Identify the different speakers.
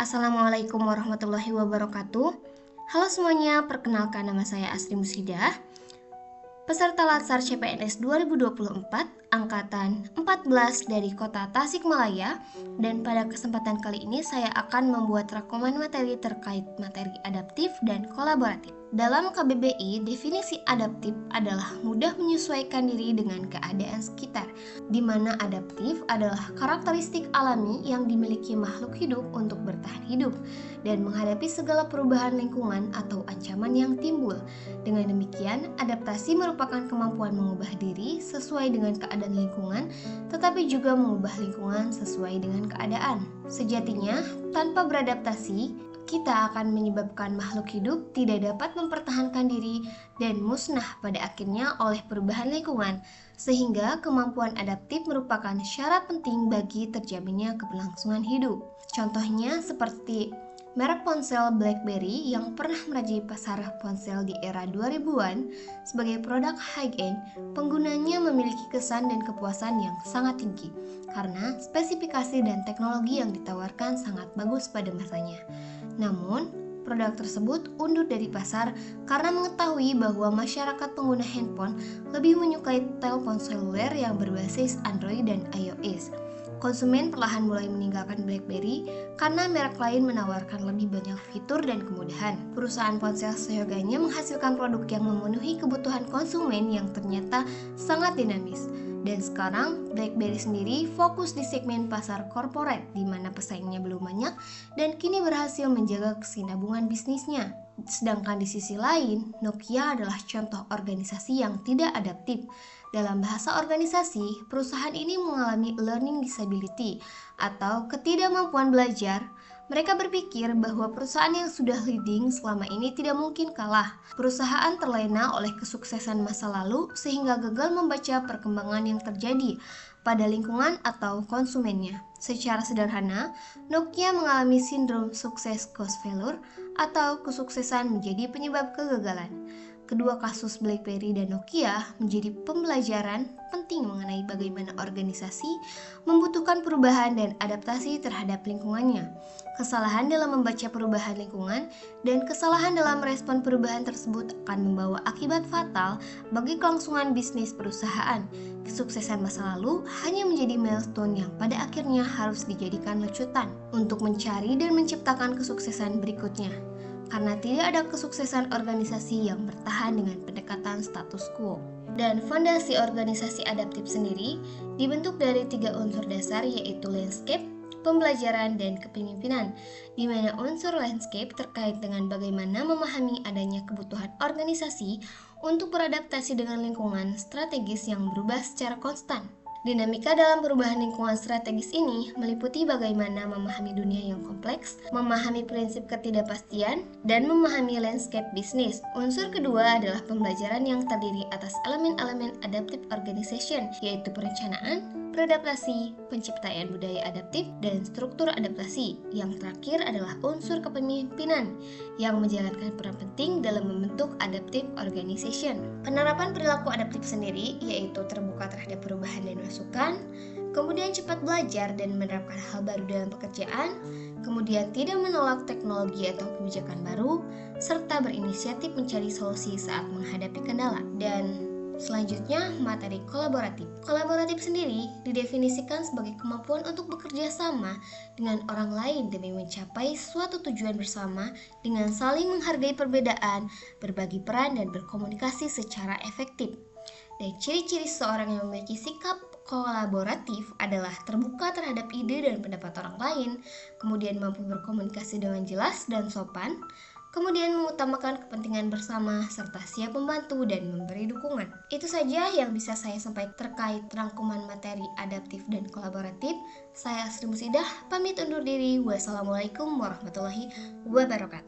Speaker 1: Assalamualaikum warahmatullahi wabarakatuh. Halo semuanya, perkenalkan nama saya Asri Musidah, peserta Latsar CPNS 2024 Angkatan 14 dari Kota Tasikmalaya. Dan pada kesempatan kali ini saya akan membuat rangkuman materi terkait materi adaptif dan kolaboratif. Dalam KBBI, definisi adaptif adalah mudah menyesuaikan diri dengan keadaan sekitar, di mana adaptif adalah karakteristik alami yang dimiliki makhluk hidup untuk bertahan hidup dan menghadapi segala perubahan lingkungan atau ancaman yang timbul. Dengan demikian, adaptasi merupakan kemampuan mengubah diri sesuai dengan keadaan lingkungan, tetapi juga mengubah lingkungan sesuai dengan keadaan. Sejatinya, tanpa beradaptasi, kita akan menyebabkan makhluk hidup tidak dapat mempertahankan diri dan musnah pada akhirnya oleh perubahan lingkungan, sehingga kemampuan adaptif merupakan syarat penting bagi terjaminnya keberlangsungan hidup. Contohnya seperti merek ponsel BlackBerry yang pernah merajai pasar ponsel di era 2000-an sebagai produk high-end, penggunanya memiliki kesan dan kepuasan yang sangat tinggi karena spesifikasi dan teknologi yang ditawarkan sangat bagus pada masanya. Namun, produk tersebut undur dari pasar karena mengetahui bahwa masyarakat pengguna handphone lebih menyukai telepon seluler yang berbasis Android dan iOS. Konsumen perlahan mulai meninggalkan BlackBerry karena merek lain menawarkan lebih banyak fitur dan kemudahan. Perusahaan ponsel seyogianya menghasilkan produk yang memenuhi kebutuhan konsumen yang ternyata sangat dinamis. Dan sekarang BlackBerry sendiri fokus di segmen pasar korporat di mana pesaingnya belum banyak dan kini berhasil menjaga kesinambungan bisnisnya. Sedangkan di sisi lain, Nokia adalah contoh organisasi yang tidak adaptif. Dalam bahasa organisasi, perusahaan ini mengalami learning disability atau ketidakmampuan belajar. Mereka berpikir bahwa perusahaan yang sudah leading selama ini tidak mungkin kalah. Perusahaan terlena oleh kesuksesan masa lalu sehingga gagal membaca perkembangan yang terjadi pada lingkungan atau konsumennya. Secara sederhana, Nokia mengalami sindrom sukses cost failure atau kesuksesan menjadi penyebab kegagalan. Kedua kasus BlackBerry dan Nokia menjadi pembelajaran penting mengenai bagaimana organisasi membutuhkan perubahan dan adaptasi terhadap lingkungannya. Kesalahan dalam membaca perubahan lingkungan dan kesalahan dalam merespon perubahan tersebut akan membawa akibat fatal bagi kelangsungan bisnis perusahaan. Kesuksesan masa lalu hanya menjadi milestone yang pada akhirnya harus dijadikan lecutan untuk mencari dan menciptakan kesuksesan berikutnya. Karena tidak ada kesuksesan organisasi yang bertahan dengan pendekatan status quo. Dan fondasi organisasi adaptif sendiri dibentuk dari 3 unsur dasar, yaitu landscape, pembelajaran, dan kepemimpinan, di mana unsur landscape terkait dengan bagaimana memahami adanya kebutuhan organisasi untuk beradaptasi dengan lingkungan strategis yang berubah secara konstan. Dinamika dalam perubahan lingkungan strategis ini meliputi bagaimana memahami dunia yang kompleks, memahami prinsip ketidakpastian, dan memahami landscape bisnis. Unsur kedua adalah pembelajaran yang terdiri atas elemen-elemen adaptive organization, yaitu perencanaan, beradaptasi, penciptaan budaya adaptif, dan struktur adaptasi. Yang terakhir adalah unsur kepemimpinan yang menjalankan peran penting dalam membentuk adaptive organization. Penerapan perilaku adaptif sendiri yaitu terbuka terhadap perubahan dan masukan, kemudian cepat belajar dan menerapkan hal baru dalam pekerjaan, kemudian tidak menolak teknologi atau kebijakan baru, serta berinisiatif mencari solusi saat menghadapi kendala. Dan selanjutnya, materi kolaboratif. Kolaboratif sendiri didefinisikan sebagai kemampuan untuk bekerja sama dengan orang lain demi mencapai suatu tujuan bersama dengan saling menghargai perbedaan, berbagi peran, dan berkomunikasi secara efektif. Dan ciri-ciri seseorang yang memiliki sikap kolaboratif adalah terbuka terhadap ide dan pendapat orang lain, kemudian mampu berkomunikasi dengan jelas dan sopan, kemudian mengutamakan kepentingan bersama, serta siap membantu dan memberi dukungan. Itu saja yang bisa saya sampaikan terkait rangkuman materi adaptif dan kolaboratif. Saya Asri Musidah, pamit undur diri. Wassalamualaikum warahmatullahi wabarakatuh.